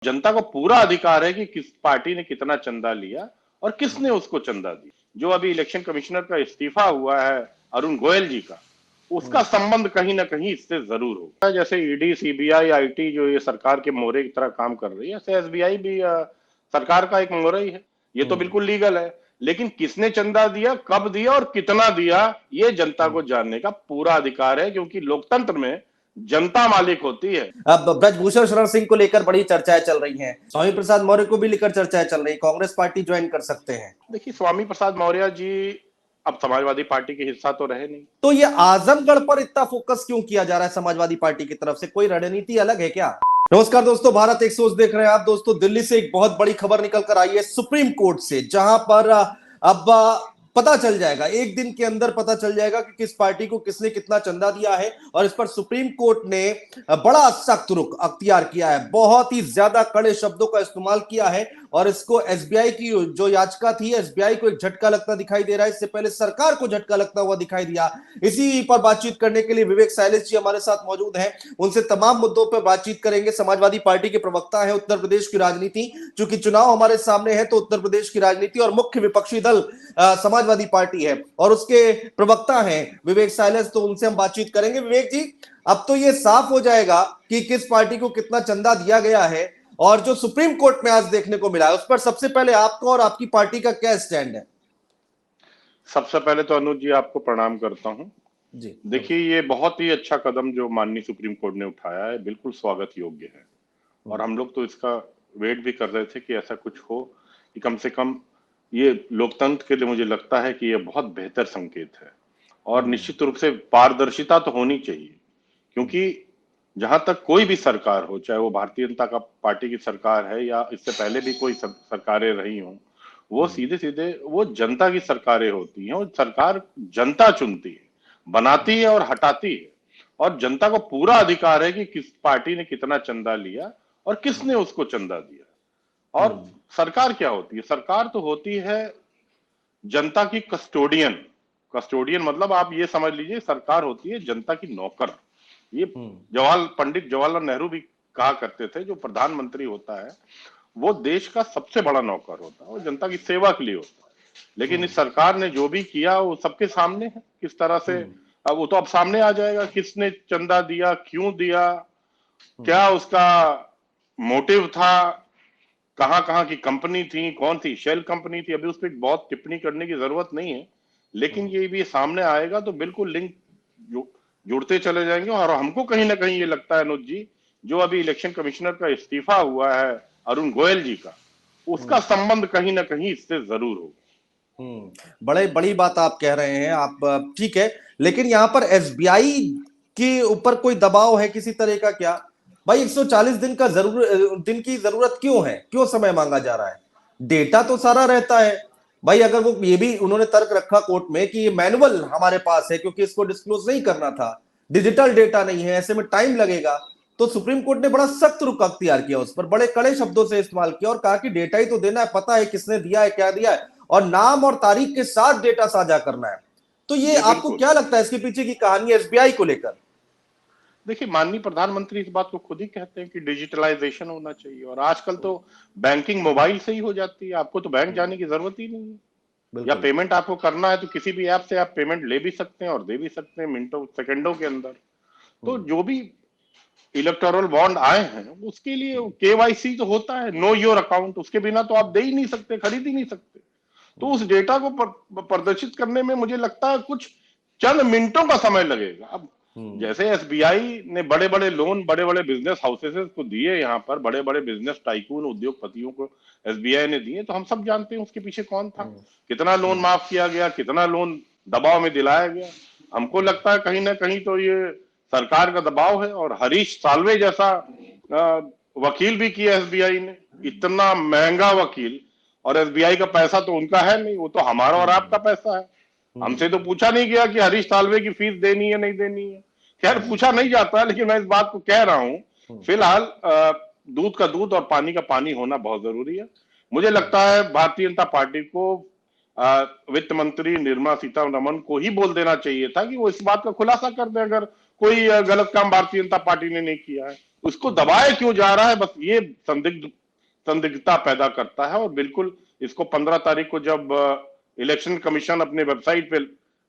जनता को पूरा अधिकार है कि किस पार्टी ने कितना चंदा लिया और किसने उसको चंदा दिया। जो अभी इलेक्शन कमिश्नर का इस्तीफा हुआ है अरुण गोयल जी का, उसका संबंध कहीं ना कहीं इससे जरूर होगा। जैसे ईडी, सीबीआई, आईटी जो ये सरकार के मोहरे की तरह काम कर रही है, ऐसे एसबीआई भी सरकार का एक मोहरा ही है। ये तो बिल्कुल लीगल है, लेकिन किसने चंदा दिया, कब दिया और कितना दिया, ये जनता को जानने का पूरा अधिकार है, क्योंकि लोकतंत्र में जनता मालिक होती है। अब ब्रजभूषण शरण सिंह को लेकर बड़ी चर्चाएं चल रही हैं, स्वामी प्रसाद मौर्य को भी लेकर चर्चाएं चल रही, कांग्रेस पार्टी ज्वाइन कर सकते हैं। देखिए, स्वामी प्रसाद मौर्य जी अब समाजवादी पार्टी के हिस्सा तो रहे नहीं। तो ये आजमगढ़ पर इतना फोकस क्यों किया जा रहा है समाजवादी पार्टी की तरफ से? कोई रणनीति अलग है क्या? नमस्कार दोस्तों, भारत 100 देख रहे हैं आप। दोस्तों, दिल्ली से एक बहुत बड़ी खबर निकल कर आई है सुप्रीम कोर्ट से, जहां पर अब पता चल जाएगा, एक दिन के अंदर पता चल जाएगा कि किस पार्टी को किसने कितना चंदा दिया है। और इस पर सुप्रीम कोर्ट ने बड़ा सख्त रुख अख्तियार किया है, बहुत ही ज्यादा कड़े शब्दों का इस्तेमाल किया है। और इसको एसबीआई की जो याचिका थी, एसबीआई को एक झटका लगता दिखाई दे रहा है, इससे पहले सरकार को झटका लगता हुआ दिखाई दिया। इसी पर बातचीत करने के लिए विवेक साइलेश जी हमारे साथ मौजूद हैं, उनसे तमाम मुद्दों पर बातचीत करेंगे। समाजवादी पार्टी के प्रवक्ता है उत्तर प्रदेश की राजनीति, चूंकि चुनाव हमारे सामने है तो उत्तर प्रदेश की राजनीति और मुख्य विपक्षी दल समाजवादी पार्टी है और उसके प्रवक्ता हैं विवेक साइलेश, तो उनसे हम बातचीत करेंगे। विवेक जी, अब तो ये साफ हो जाएगा कि किस पार्टी को कितना चंदा दिया गया है, और जो सुप्रीम कोर्ट में आज देखने को मिला है उस पर सबसे पहले आपको और आपकी पार्टी का क्या स्टैंड है? सबसे पहले तो अनुज जी आपको प्रणाम करता हूं जी। देखिए, ये बहुत ही अच्छा कदम जो माननीय सुप्रीम कोर्ट ने उठाया है, बिल्कुल स्वागत योग्य है। और हम लोग तो इसका वेट भी कर रहे थे कि ऐसा कुछ हो, कि कम से कम ये लोकतंत्र के लिए मुझे लगता है कि ये बहुत बेहतर संकेत है। और निश्चित रूप से पारदर्शिता तो होनी चाहिए, क्योंकि जहां तक कोई भी सरकार हो, चाहे वो भारतीय जनता पार्टी की सरकार है या इससे पहले भी कोई सरकारें रही हों, वो सीधे सीधे वो जनता की सरकारें होती हैं। और सरकार जनता चुनती है, बनाती है और हटाती है। और जनता को पूरा अधिकार है कि किस पार्टी ने कितना चंदा लिया और किसने उसको चंदा दिया। और सरकार क्या होती है? सरकार तो होती है जनता की कस्टोडियन। कस्टोडियन मतलब आप ये समझ लीजिए, सरकार होती है जनता की नौकर। ये पंडित जवाहरलाल नेहरू भी कहा करते थे, जो प्रधानमंत्री होता है वो देश का सबसे बड़ा नौकर होता है, वो जनता की सेवा के लिए होता है। लेकिन इस सरकार ने जो भी किया वो सबके सामने है, किस तरह से। अब वो तो अब सामने आ जाएगा, किसने चंदा दिया, क्यों दिया, क्या उसका मोटिव था, कहां कहां की कंपनी थी, कौन सी शेल कंपनी थी। अभी उस पर बहुत टिप्पणी करने की जरूरत नहीं है, लेकिन ये भी सामने आएगा तो बिल्कुल लिंक जुड़ते चले जाएंगे। और हमको कहीं ना कहीं ये लगता है अनुज जी, जो अभी इलेक्शन कमिश्नर का इस्तीफा हुआ है अरुण गोयल जी का, उसका संबंध कहीं ना कहीं इससे जरूर होगा। बड़े बड़ी बात आप कह रहे हैं आप, ठीक है, लेकिन यहां पर एसबीआई के ऊपर कोई दबाव है किसी तरह का क्या? भाई 140 दिन की जरूरत क्यों है? क्यों समय मांगा जा रहा है? डेटा तो सारा रहता है भाई। अगर वो ये भी उन्होंने तर्क रखा कोर्ट में कि ये मैनुअल हमारे पास है, क्योंकि इसको डिस्क्लोज नहीं करना था, डिजिटल डेटा नहीं है, ऐसे में टाइम लगेगा। तो सुप्रीम कोर्ट ने बड़ा सख्त रुख अख्तियार किया, उस पर बड़े कड़े शब्दों से इस्तेमाल किया और कहा कि डेटा ही तो देना है, पता है किसने दिया है, क्या दिया है, और नाम और तारीख के साथ डेटा साझा करना है। तो ये आपको क्या लगता है इसके पीछे की कहानी एसबीआई को लेकर? देखिए, माननीय प्रधानमंत्री इस बात को खुद ही कहते हैं कि डिजिटलाइजेशन होना चाहिए, और आजकल तो बैंकिंग मोबाइल से ही हो जाती है। आपको तो बैंक जाने की जरूरत ही नहीं है। या पेमेंट आपको करना है तो किसी भी ऐप से आप पेमेंट ले भी सकते हैं और दे भी सकते हैं मिनटों सेकंडों के अंदर। तो जो भी इलेक्टोरल बॉन्ड आए हैं उसके लिए केवाईसी तो होता है, नो योर अकाउंट, उसके बिना तो आप दे ही नहीं सकते, खरीद ही नहीं सकते। तो उस डेटा को प्रदर्शित करने में मुझे लगता है कुछ चंद मिनटों का समय लगेगा। अब जैसे एसबीआई ने बड़े बड़े लोन बड़े बड़े बिजनेस हाउसेस को दिए, यहाँ पर बड़े बड़े बिजनेस टाइकून उद्योगपतियों को एसबीआई ने दिए, तो हम सब जानते हैं उसके पीछे कौन था, कितना लोन माफ किया गया, कितना लोन दबाव में दिलाया गया। हमको लगता है कहीं ना कहीं तो ये सरकार का दबाव है। और हरीश साल्वे जैसा वकील भी किया एसबीआई ने, इतना महंगा वकील, और एसबीआई का पैसा तो उनका है नहीं, वो तो हमारा और आपका पैसा है। हमसे तो पूछा नहीं गया कि हरीश साल्वे की फीस देनी है नहीं देनी है। खैर, पूछा नहीं जाता, लेकिन मैं इस बात को कह रहा हूं, फिलहाल दूध का दूध और पानी का पानी होना बहुत जरूरी है। मुझे लगता है भारतीय जनता पार्टी को वित्त मंत्री निर्मला सीतारमण को ही बोल देना चाहिए था कि वो इस बात का खुलासा कर दे, अगर कोई गलत काम भारतीय जनता पार्टी ने नहीं किया है। उसको दबाया क्यों जा रहा है, बस ये संदिग्धता पैदा करता है। और बिल्कुल इसको 15 तारीख को जब इलेक्शन कमीशन अपने वेबसाइट पे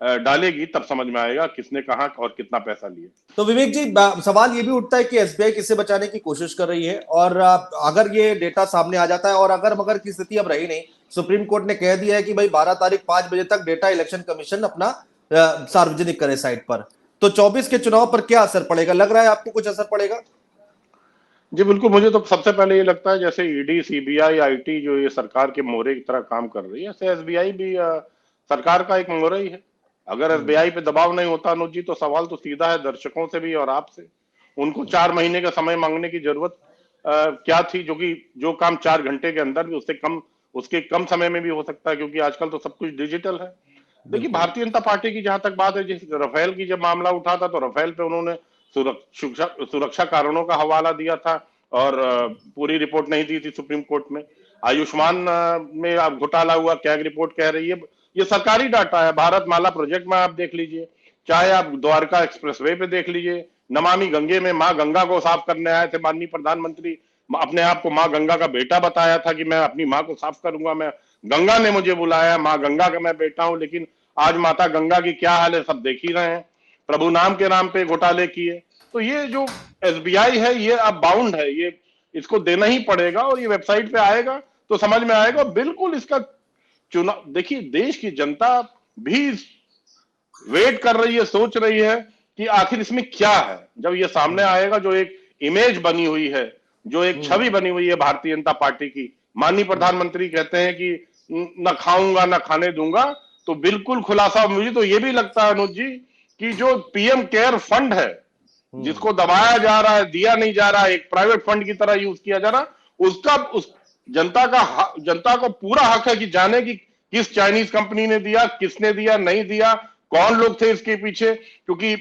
डालेगी तब समझ में आएगा किसने कहा और कितना पैसा लिया। तो विवेक जी, सवाल ये भी उठता है कि एसबीआई किसे बचाने की कोशिश कर रही है, और अगर ये डेटा सामने आ जाता है, और अगर मगर की स्थिति अब रही नहीं, सुप्रीम कोर्ट ने कह दिया है कि भाई 12 तारीख 5 बजे तक डेटा इलेक्शन कमीशन अपना सार्वजनिक करे साइट पर, तो 24 के चुनाव पर क्या असर पड़ेगा? लग रहा है आपको कुछ असर पड़ेगा? जी बिल्कुल, मुझे तो सबसे पहले ये लगता है जैसे ईडी, सीबीआई, आईटी जो ये सरकार के मोहरे की तरह काम कर रही है, ऐसे एसबीआई भी सरकार का एक मोहरा ही है। अगर एसबीआई पे दबाव नहीं होता अनुज जी, तो सवाल तो सीधा है दर्शकों से भी और आपसे। उनको 4 महीने का समय मांगने की जरूरत क्या थी, जो कि जो काम 4 घंटे के अंदर भी उसके कम समय में भी हो सकता है, क्योंकि आजकल तो सब कुछ डिजिटल है। देखिए, भारतीय जनता पार्टी की जहां तक बात है, जिस राफेल की जब मामला उठा था तो राफेल पे उन्होंने सुरक्षा कारणों का हवाला दिया था और पूरी रिपोर्ट नहीं दी थी सुप्रीम कोर्ट में। आयुष्मान में अब घोटाला हुआ, कैग रिपोर्ट कह रही है, ये सरकारी डाटा है। भारत माला प्रोजेक्ट में आप देख लीजिए, चाहे आप द्वारका एक्सप्रेसवे पे देख लीजिए, नमामि गंगे में माँ गंगा को साफ करने आए थे माननीय प्रधानमंत्री, अपने आप को माँ गंगा का बेटा बताया था कि मैं अपनी माँ को साफ करूंगा, मैं गंगा ने मुझे बुलाया, माँ गंगा का मैं बेटा हूं। लेकिन आज माता गंगा की क्या हाल है सब देख ही रहे हैं। प्रभु नाम के नाम पे घोटाले किए। तो ये जो एसबीआई है ये अब बाउंड है, ये इसको देना ही पड़ेगा और ये वेबसाइट पे आएगा तो समझ में आएगा। बिल्कुल इसका चुनाव देखिए, देश की जनता भी वेट कर रही है, सोच रही है कि आखिर इसमें क्या है। जब ये सामने आएगा, जो एक इमेज बनी हुई है, जो एक छवि बनी हुई है भारतीय जनता पार्टी की, माननीय प्रधानमंत्री कहते हैं कि न खाऊंगा न खाने दूंगा, तो बिल्कुल खुलासा। मुझे तो ये भी लगता है अनुज जी कि जो पीएम केयर फंड है, जिसको दबाया जा रहा है, दिया नहीं जा रहा है, एक प्राइवेट फंड की तरह यूज किया जा रहा, उसका उस जनता को पूरा हक है कि जाने कि किस चाइनीज कंपनी ने दिया, किसने दिया, नहीं दिया, कौन लोग थे इसके पीछे। क्योंकि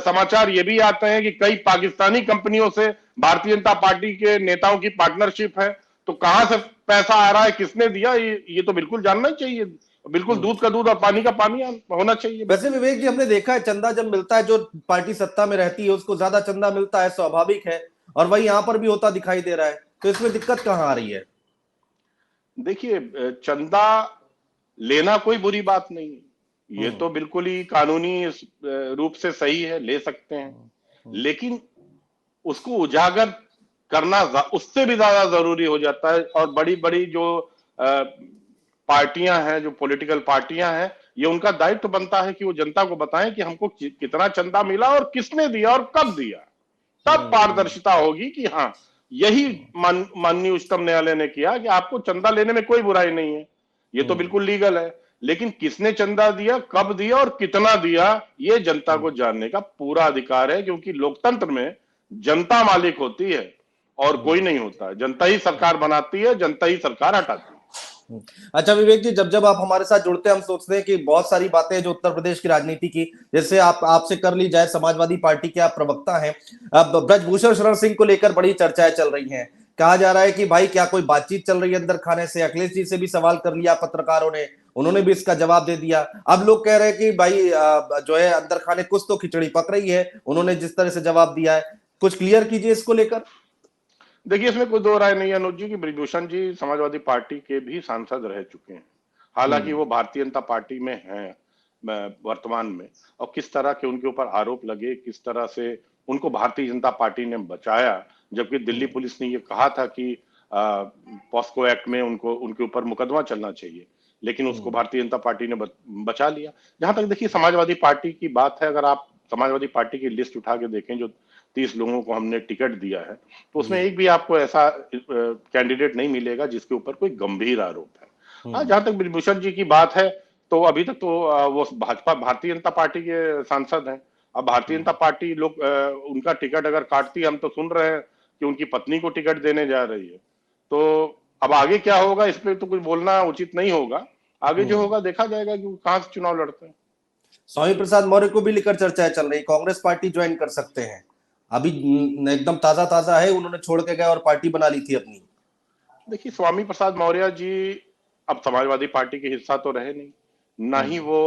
समाचार ये भी आते हैं कि कई पाकिस्तानी कंपनियों से भारतीय जनता पार्टी के नेताओं की पार्टनरशिप है। तो कहां से पैसा आ रहा है, किसने दिया, ये तो बिल्कुल जानना ही चाहिए। बिल्कुल दूध का दूध और पानी का पानी होना चाहिए। वैसे विवेक जी, हमने देखा है चंदा जब मिलता है, जो पार्टी सत्ता में रहती है उसको ज्यादा चंदा मिलता है, स्वाभाविक है, और वही यहां पर भी होता दिखाई दे रहा है। तो इसमें दिक्कत कहां आ रही है? देखिए, चंदा लेना कोई बुरी बात नहीं है, ये तो बिल्कुल ही कानूनी रूप से सही है, ले सकते हैं। लेकिन उसको उजागर करना उससे भी ज्यादा जरूरी हो जाता है। और बड़ी बड़ी जो पार्टियां हैं, जो पॉलिटिकल पार्टियां हैं, ये उनका दायित्व बनता है कि वो जनता को बताएं कि हमको कितना चंदा मिला और किसने दिया और कब दिया। तब पारदर्शिता होगी कि हाँ, यही माननीय उच्चतम न्यायालय ने किया कि आपको चंदा लेने में कोई बुराई नहीं है, ये तो बिल्कुल लीगल है। लेकिन किसने चंदा दिया, कब दिया और कितना दिया, ये जनता को जानने का पूरा अधिकार है। क्योंकि लोकतंत्र में जनता मालिक होती है और कोई नहीं होता। जनता ही सरकार बनाती है, जनता ही सरकार हटाती है। अच्छा विवेक जी, जब जब आप हमारे साथ जुड़ते हैं, हम सोचते हैं कि बहुत सारी बातें जो उत्तर प्रदेश की राजनीति की, जैसे आपसे कर ली जाए, समाजवादी पार्टी के आप प्रवक्ता हैं। अब ब्रजभूषण शरण सिंह को लेकर बड़ी चर्चाएं चल रही हैं। कहा जा रहा है कि भाई क्या कोई बातचीत चल रही है अंदर खाने से? अखिलेश जी से भी सवाल कर लिया पत्रकारों ने, उन्होंने भी इसका जवाब दे दिया। अब लोग कह रहे हैं कि भाई जो है अंदर खाने कुछ तो खिचड़ी पक रही है, उन्होंने जिस तरह से जवाब दिया है। कुछ क्लियर कीजिए इसको लेकर। देखिए, इसमें कोई दो राय नहीं है अनुज जी की ब्रजभूषण जी समाजवादी पार्टी के भी सांसद रह चुके हैं। हालांकि वो भारतीय जनता पार्टी में हैं वर्तमान में, और किस तरह के उनके ऊपर आरोप लगे, किस तरह से उनको भारतीय जनता पार्टी ने बचाया, जबकि दिल्ली पुलिस ने ये कहा था कि पॉस्को एक्ट में उनको उनके ऊपर मुकदमा चलना चाहिए, लेकिन उसको भारतीय जनता पार्टी ने बचा लिया। जहां तक देखिए समाजवादी पार्टी की बात है, अगर आप समाजवादी पार्टी की लिस्ट उठा के देखें, जो 30 लोगों को हमने टिकट दिया है, तो उसमें एक भी आपको ऐसा कैंडिडेट नहीं मिलेगा जिसके ऊपर कोई गंभीर आरोप है। हाँ, जहां तक ब्रजभूषण जी की बात है, तो अभी तक तो वो भाजपा भारतीय जनता पार्टी के सांसद हैं। अब भारतीय जनता पार्टी लोग उनका टिकट अगर काटती है, हम तो सुन रहे हैं कि उनकी पत्नी को टिकट देने जा रही है। तो अब आगे क्या होगा, इस पे तो कुछ बोलना उचित नहीं होगा। आगे जो होगा देखा जाएगा कि कहां से चुनाव लड़ते हैं। स्वामी प्रसाद मौर्य को भी लेकर चर्चाएं चल रही, कांग्रेस पार्टी ज्वाइन कर सकते हैं। अभी एकदम ताजा ताजा है, उन्होंने छोड़ के गए और पार्टी बना ली थी अपनी। देखिए, स्वामी प्रसाद मौर्य जी अब समाजवादी पार्टी के हिस्सा तो रहे नहीं, ना ही वो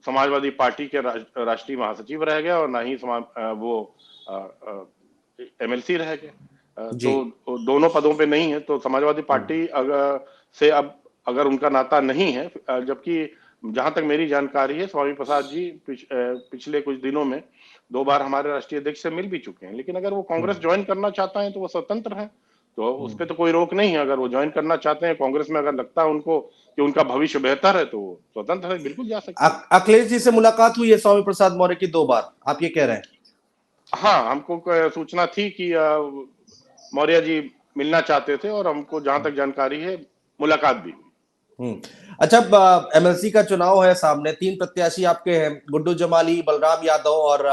समाजवादी पार्टी के राष्ट्रीय महासचिव रह गए, और ना ही वो एमएलसी रह गए। जी। तो दोनों पदों पे नहीं है, तो समाजवादी पार्टी अब अगर उनका नाता नहीं है, जबकि जहां तक मेरी जानकारी है, स्वामी प्रसाद जी पिछले कुछ दिनों में 2 बार हमारे राष्ट्रीय अध्यक्ष से मिल भी चुके हैं। लेकिन अगर वो कांग्रेस ज्वाइन करना चाहता है तो वो स्वतंत्र है, तो उस पर तो कोई रोक नहीं है। अगर वो ज्वाइन करना चाहते हैं कांग्रेस में, अगर लगता है उनको कि उनका भविष्य बेहतर है, तो वो स्वतंत्र है, बिल्कुल जा सकते हैं। अखिलेश जी से मुलाकात हुई है स्वामी प्रसाद मौर्य की 2 बार, आप ये कह रहे हैं? हाँ, हमको सूचना थी कि मौर्य जी मिलना चाहते थे, और हमको जहां तक जानकारी है मुलाकात भी हुई। अच्छा, एमएलसी का चुनाव है सामने, 3 प्रत्याशी आपके हैं, गुड्डू जमाली, बलराम यादव और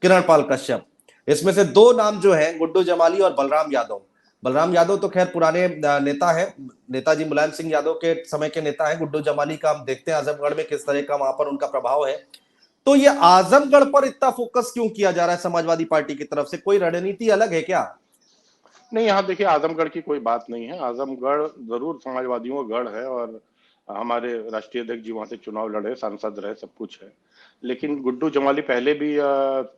किरण पाल कश्यप। इसमें से 2 नाम जो हैं, गुड्डू जमाली और बलराम यादव। बलराम यादव तो खैर पुराने नेता है, नेताजी मुलायम सिंह यादव के समय के नेता है। गुड्डू जमाली का हम देखते हैं आजमगढ़ में किस तरह का वहां पर उनका प्रभाव है। तो ये आजमगढ़ पर इतना फोकस क्यों किया जा रहा है समाजवादी पार्टी की तरफ से? कोई रणनीति अलग है क्या? नहीं, यहाँ देखिए, आजमगढ़ की कोई बात नहीं है। आजमगढ़ जरूर समाजवादियों का गढ़ है, और हमारे राष्ट्रीय अध्यक्ष जी वहां से चुनाव लड़े, सांसद रहे, सब कुछ है। लेकिन गुड्डू जमाली पहले भी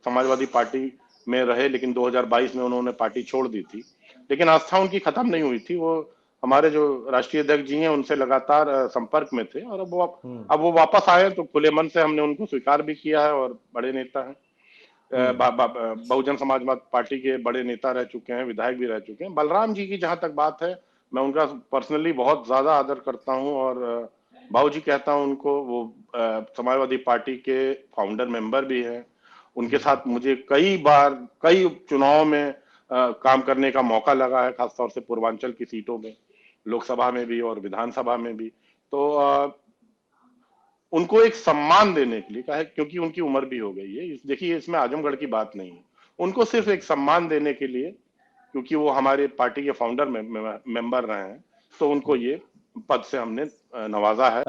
समाजवादी पार्टी में रहे, लेकिन 2022 में उन्होंने पार्टी छोड़ दी थी। लेकिन आस्था उनकी खत्म नहीं हुई थी। वो हमारे जो राष्ट्रीय अध्यक्ष जी हैं उनसे लगातार संपर्क में थे, और अब वो वापस आए, तो खुले मन से हमने उनको स्वीकार भी किया है, और बड़े नेता हैं। बहुजन समाज पार्टी के बड़े नेता रह चुके हैं, विधायक भी रह चुके हैं। बलराम जी की जहां तक बात है, मैं उनका पर्सनली बहुत ज्यादा आदर करता हूं, और भाऊ जी कहता हूं उनको। वो समाजवादी पार्टी के फाउंडर मेंबर भी हैं। उनके साथ मुझे कई बार कई चुनाव में काम करने का मौका लगा है, खासतौर से पूर्वांचल की सीटों में, लोकसभा में भी और विधानसभा में भी। तो उनको एक सम्मान देने के लिए, कहा, क्योंकि उनकी उम्र भी हो गई है, देखिए इसमें आजमगढ़ की बात नहीं है, उनको सिर्फ एक सम्मान देने के लिए, क्योंकि वो हमारे पार्टी के फाउंडर मेंबर रहे हैं, तो उनको ये पद से हमने नवाजा है।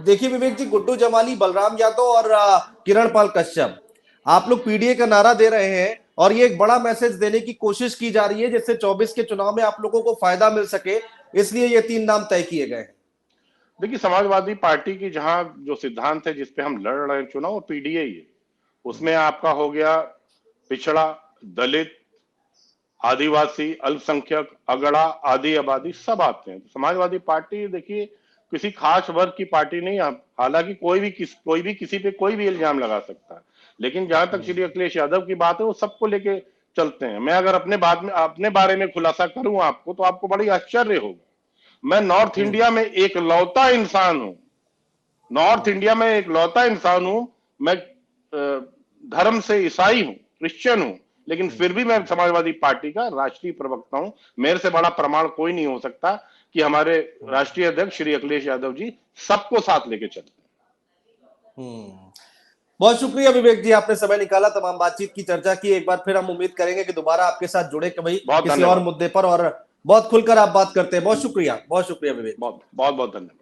देखिए विवेक जी, गुड्डू जमाली, बलराम यादव और किरण पाल कश्यप, आप लोग पीडीए का नारा दे रहे हैं, और ये एक बड़ा मैसेज देने की कोशिश की जा रही है जिससे 24 के चुनाव में आप लोगों को फायदा मिल सके, इसलिए ये 3 नाम तय किए गए हैं। देखिए, समाजवादी पार्टी की जहां जो सिद्धांत है जिसपे हम लड़ रहे हैं चुनाव, वो पीडीए ही है। उसमें आपका हो गया पिछड़ा, दलित, आदिवासी, अल्पसंख्यक, अगड़ा, आदि आबादी सब आते हैं। तो समाजवादी पार्टी देखिए किसी खास वर्ग की पार्टी नहीं है। हालांकि कोई भी किसी पे कोई भी इल्जाम लगा सकता है, लेकिन जहां तक श्री अखिलेश यादव की बात है, वो सबको लेके चलते हैं। मैं अगर अपने बारे में खुलासा करूं आपको, तो आपको बड़ी आश्चर्य होगा। मैं नॉर्थ इंडिया में एक लौता इंसान हूं। नॉर्थ इंडिया में एक लौता इंसान हूं। मैं धर्म से ईसाई हूं, क्रिश्चियन हूं, लेकिन फिर भी मैं समाजवादी पार्टी का राष्ट्रीय प्रवक्ता हूं। मेरे से बड़ा प्रमाण कोई नहीं हो सकता कि हमारे राष्ट्रीय अध्यक्ष श्री अखिलेश यादव जी सबको साथ लेके चलते हैं। बहुत शुक्रिया विवेक जी, आपने समय निकाला, तमाम बातचीत की, चर्चा की। एक बार फिर हम उम्मीद करेंगे कि दोबारा आपके साथ जुड़े कभी किसी और मुद्दे पर, और बहुत खुलकर आप बात करते हैं। बहुत शुक्रिया विवेक। बहुत बहुत धन्यवाद।